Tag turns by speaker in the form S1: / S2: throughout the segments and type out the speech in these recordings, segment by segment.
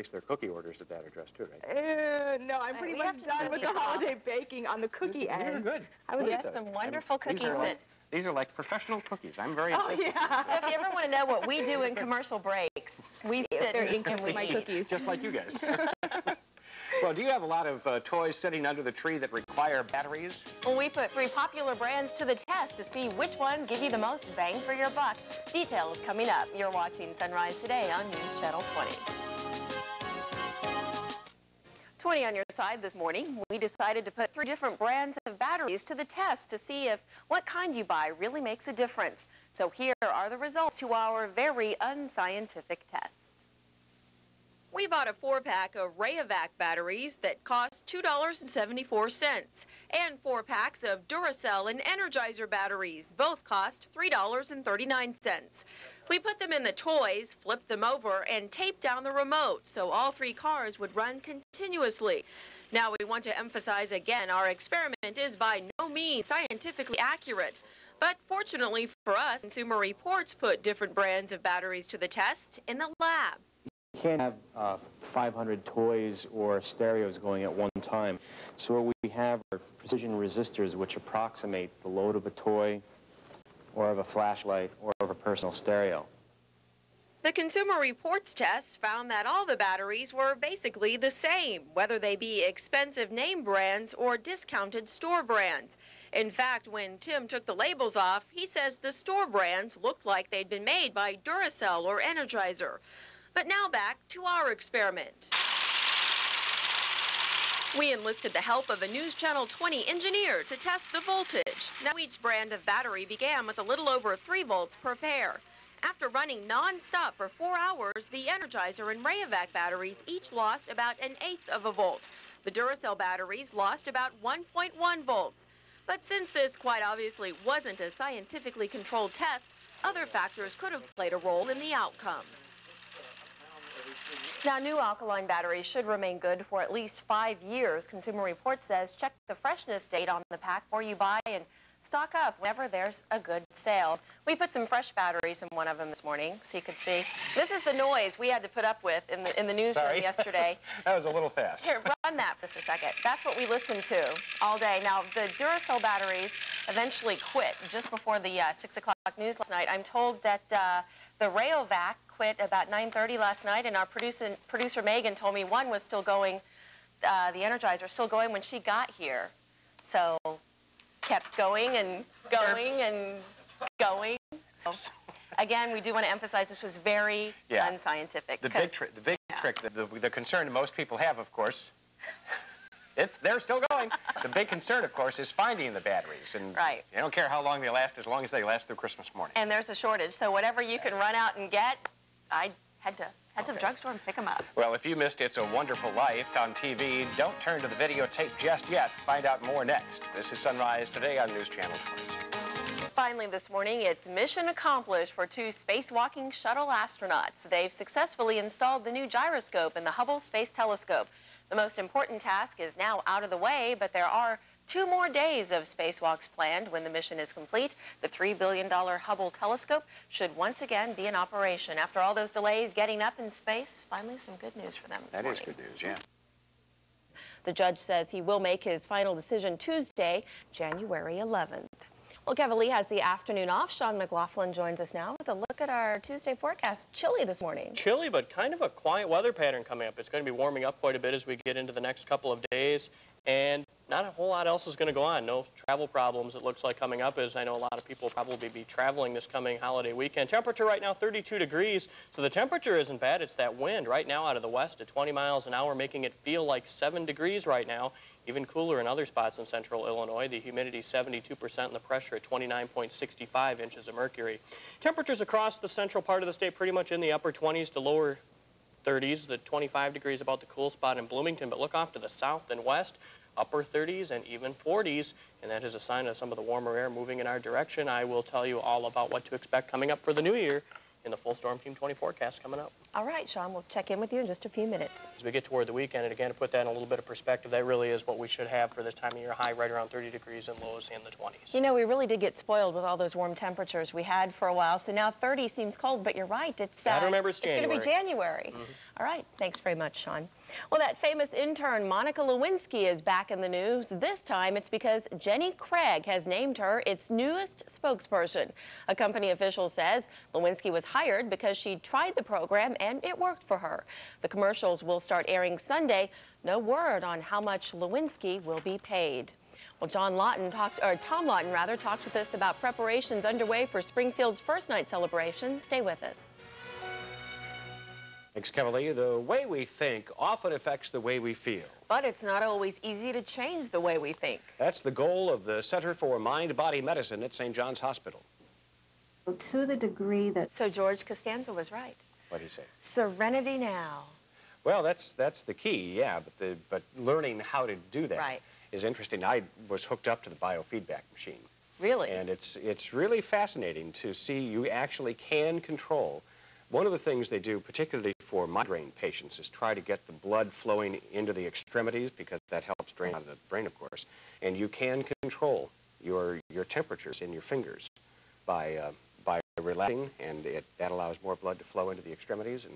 S1: place their cookie orders at that address too, right?
S2: No, I'm pretty much done with the holiday baking on the cookie end.
S1: You're good.
S3: We have some wonderful cookies.
S1: These are like professional cookies. I'm very impressed.
S3: Yeah. So if you ever want to know what we do in commercial breaks, we sit and we
S2: my
S3: eat.
S2: cookies.
S1: Just like you guys. Well, do you have a lot of toys sitting under the tree that require batteries?
S3: Well, we put 3 popular brands to the test to see which ones give you the most bang for your buck. Details coming up. You're watching Sunrise Today on News Channel 20. 20 on your side this morning. We decided to put 3 different brands of batteries to the test to see if what kind you buy really makes a difference. So here are the results to our very unscientific test. We bought a 4-pack of Rayovac batteries that cost $2.74 and 4 packs of Duracell and Energizer batteries. Both cost $3.39. We put them in the toys, flipped them over, and taped down the remote so all 3 cars would run continuously. Now we want to emphasize again, our experiment is by no means scientifically accurate. But fortunately for us, Consumer Reports put different brands of batteries to the test in the lab.
S4: You can't have 500 toys or stereos going at one time. So what we have are precision resistors which approximate the load of a toy or of a flashlight or of a personal stereo.
S3: The Consumer Reports tests found that all the batteries were basically the same, whether they be expensive name brands or discounted store brands. In fact, when Tim took the labels off, he says the store brands looked like they'd been made by Duracell or Energizer. But now back to our experiment. We enlisted the help of a News Channel 20 engineer to test the voltage. Now each brand of battery began with a little over 3 volts per pair. After running non-stop for 4 hours, the Energizer and Rayovac batteries each lost about 1/8 of a volt. The Duracell batteries lost about 1.1 volts. But since this quite obviously wasn't a scientifically controlled test, other factors could have played a role in the outcome. Now, new alkaline batteries should remain good for at least 5 years. Consumer Reports says check the freshness date on the pack before you buy and stock up whenever there's a good sale. We put some fresh batteries in one of them this morning so you could see. This is the noise we had to put up with in the newsroom yesterday.
S1: That was a little fast.
S3: Here, run that for just a second. That's what we listened to all day. Now, the Duracell batteries eventually quit just before the 6 o'clock news last night. I'm told that the Rayovac quit about 9:30 last night, and our producer Megan told me one was still going, the Energizer still going when she got here. So kept going and going and going. So, again, we do want to emphasize this was very unscientific.
S1: The big trick, the concern most people have, of course, they're still going. The big concern, of course, is finding the batteries. And they don't care how long they last, as long as they last through Christmas morning.
S3: And there's a shortage, so whatever you can run out and get, I had to the drugstore and pick them up.
S1: Well, if you missed It's a Wonderful Life on TV, don't turn to the videotape just yet. Find out more next. This is Sunrise Today on News Channel 20.
S3: Finally this morning, it's mission accomplished for 2 spacewalking shuttle astronauts. They've successfully installed the new gyroscope in the Hubble Space Telescope. The most important task is now out of the way, but there are 2 more days of spacewalks planned when the mission is complete. The $3 billion Hubble telescope should once again be in operation. After all those delays getting up in space, finally some good news for them this morning.
S1: That is good news, yeah.
S3: The judge says he will make his final decision Tuesday, January 11th. Well, Kevin Lee has the afternoon off. Sean McLaughlin joins us now with a look at our Tuesday forecast. Chilly this morning.
S5: Chilly, but kind of a quiet weather pattern coming up. It's going to be warming up quite a bit as we get into the next couple of days. And not a whole lot else is going to go on. No travel problems, it looks like, coming up, as I know a lot of people will probably be traveling this coming holiday weekend. Temperature right now, 32 degrees. So the temperature isn't bad. It's that wind right now out of the west at 20 miles an hour, making it feel like 7 degrees right now. Even cooler in other spots in central Illinois. The humidity 72% and the pressure at 29.65 inches of mercury. Temperatures across the central part of the state pretty much in the upper 20s to lower 30s. The 25 degrees about the cool spot in Bloomington, but look off to the south and west, upper 30s and even 40s, and that is a sign of some of the warmer air moving in our direction. I will tell you all about what to expect coming up for the new year in the full Storm Team 20 forecast coming up.
S3: All right, Sean, we'll check in with you in just a few minutes.
S5: As we get toward the weekend, and again, to put that in a little bit of perspective, that really is what we should have for this time of year, high right around 30 degrees and lows in the 20s.
S3: You know, we really did get spoiled with all those warm temperatures we had for a while, so now 30 seems cold, but you're right. It's
S5: gotta remember it's January.
S3: It's going to be January. All right, thanks very much, Sean. Well, that famous intern, Monica Lewinsky, is back in the news. This time, it's because Jenny Craig has named her its newest spokesperson. A company official says Lewinsky was hired because she tried the program and it worked for her. The commercials will start airing Sunday. No word on how much Lewinsky will be paid. Well, Tom Lawton talks with us about preparations underway for Springfield's first night celebration. Stay with us.
S1: Thanks, Kelly. The way we think often affects the way we feel.
S3: But it's not always easy to change the way we think.
S1: That's the goal of the Center for Mind-Body Medicine at St. John's Hospital.
S6: To the degree that...
S3: So George Costanza was right.
S1: What do you say?
S3: Serenity now.
S1: Well, that's the key, yeah, but learning how to do that is interesting. I was hooked up to the biofeedback machine.
S3: Really?
S1: And it's really fascinating to see you actually can control. One of the things they do, particularly for migraine patients, is try to get the blood flowing into the extremities because that helps drain out of the brain, of course. And you can control your temperatures in your fingers by relaxing, and that allows more blood to flow into the extremities,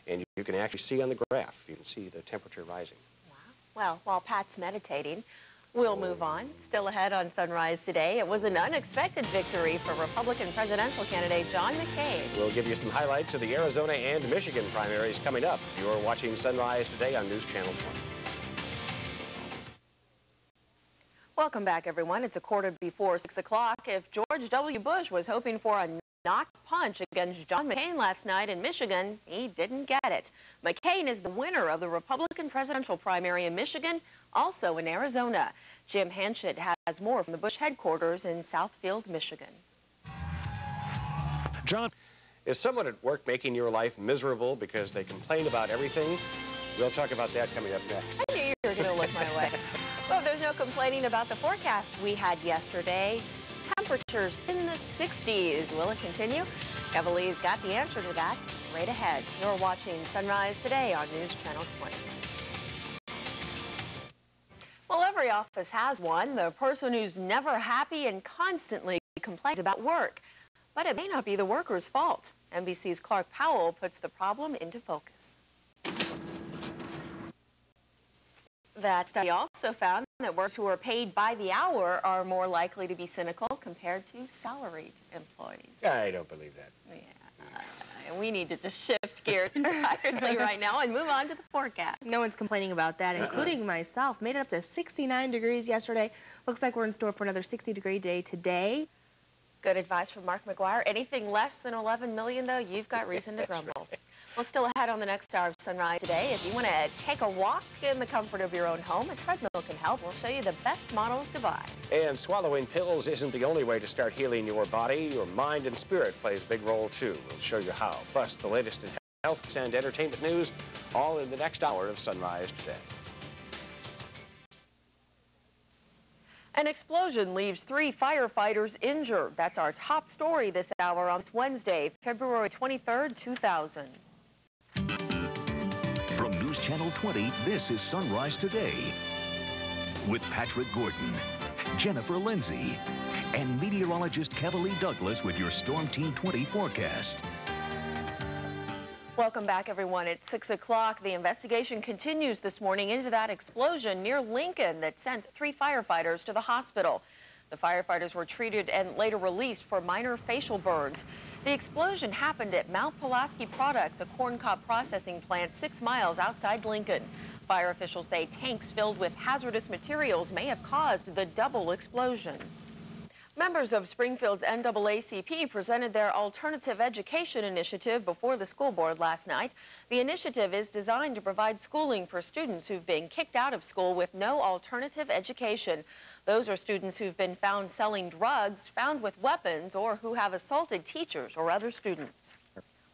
S1: and you can actually see on the graph, you can see the temperature rising.
S3: Wow. Well, while Pat's meditating, we'll move on. Still ahead on Sunrise today, it was an unexpected victory for Republican presidential candidate John McCain.
S1: We'll give you some highlights of the Arizona and Michigan primaries coming up. You're watching Sunrise today on News Channel 20.
S3: Welcome back, everyone. It's a quarter before 6 o'clock. If George W. Bush was hoping for a knock punch against John McCain last night in Michigan, he didn't get it. McCain is the winner of the Republican presidential primary in Michigan, also in Arizona. Jim Hanchett has more from the Bush headquarters in Southfield, Michigan.
S1: John, is someone at work making your life miserable because they complain about everything? We'll talk about that coming up next.
S3: I knew you were going to look my way. Well, there's no complaining about the forecast we had yesterday. Temperatures in the 60s. Will it continue? Evelyn's got the answer to that straight ahead. You're watching Sunrise today on News Channel 20. Well, every office has one, the person who's never happy and constantly complains about work. But it may not be the worker's fault. NBC's Clark Powell puts the problem into focus. That study also found that workers who are paid by the hour are more likely to be cynical compared to salaried employees.
S1: I don't believe that.
S3: Yeah, we need to just shift gears entirely right now and move on to the forecast.
S2: No one's complaining about that, including myself. Made it up to 69 degrees yesterday. Looks like we're in store for another 60-degree day today.
S3: Good advice from Mark McGuire. Anything less than 11 million, though, you've got reason to grumble.
S1: Right.
S3: Well, still ahead on the next hour of Sunrise today. If you want to take a walk in the comfort of your own home, a treadmill can help. We'll show you the best models to buy. And swallowing pills isn't the only way to start healing your body. Your mind and spirit plays a big role, too. We'll show you how. Plus, the latest in health and entertainment news, all in the next hour of Sunrise today. An explosion leaves 3 firefighters injured. That's our top story this hour on Wednesday, February 23rd, 2000.
S7: From News Channel 20, this is Sunrise Today with Patrick Gordon, Jennifer Lindsay, and meteorologist Kevin Douglas with your Storm Team 20 forecast.
S3: Welcome back, everyone. It's 6 o'clock. The investigation continues this morning into that explosion near Lincoln that sent 3 firefighters to the hospital. The firefighters were treated and later released for minor facial burns. The explosion happened at Mount Pulaski Products, a corncob processing plant 6 miles outside Lincoln. Fire officials say tanks filled with hazardous materials may have caused the double explosion. Members of Springfield's NAACP presented their alternative education initiative before the school board last night. The initiative is designed to provide schooling for students who've been kicked out of school with no alternative education. Those are students who've been found selling drugs, found with weapons, or who have assaulted teachers or other students.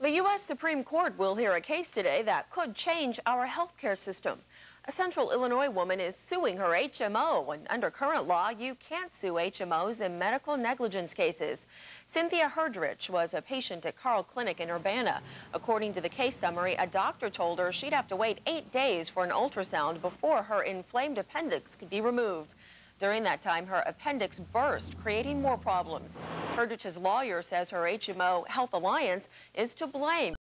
S3: The U.S. Supreme Court will hear a case today that could change our healthcare system. A Central Illinois woman is suing her HMO, and under current law, you can't sue HMOs in medical negligence cases. Cynthia Herdrich was a patient at Carl Clinic in Urbana. According to the case summary, a doctor told her she'd have to wait 8 days for an ultrasound before her inflamed appendix could be removed. During that time, her appendix burst, creating more problems. Herdrich's lawyer says her HMO, Health Alliance, is to blame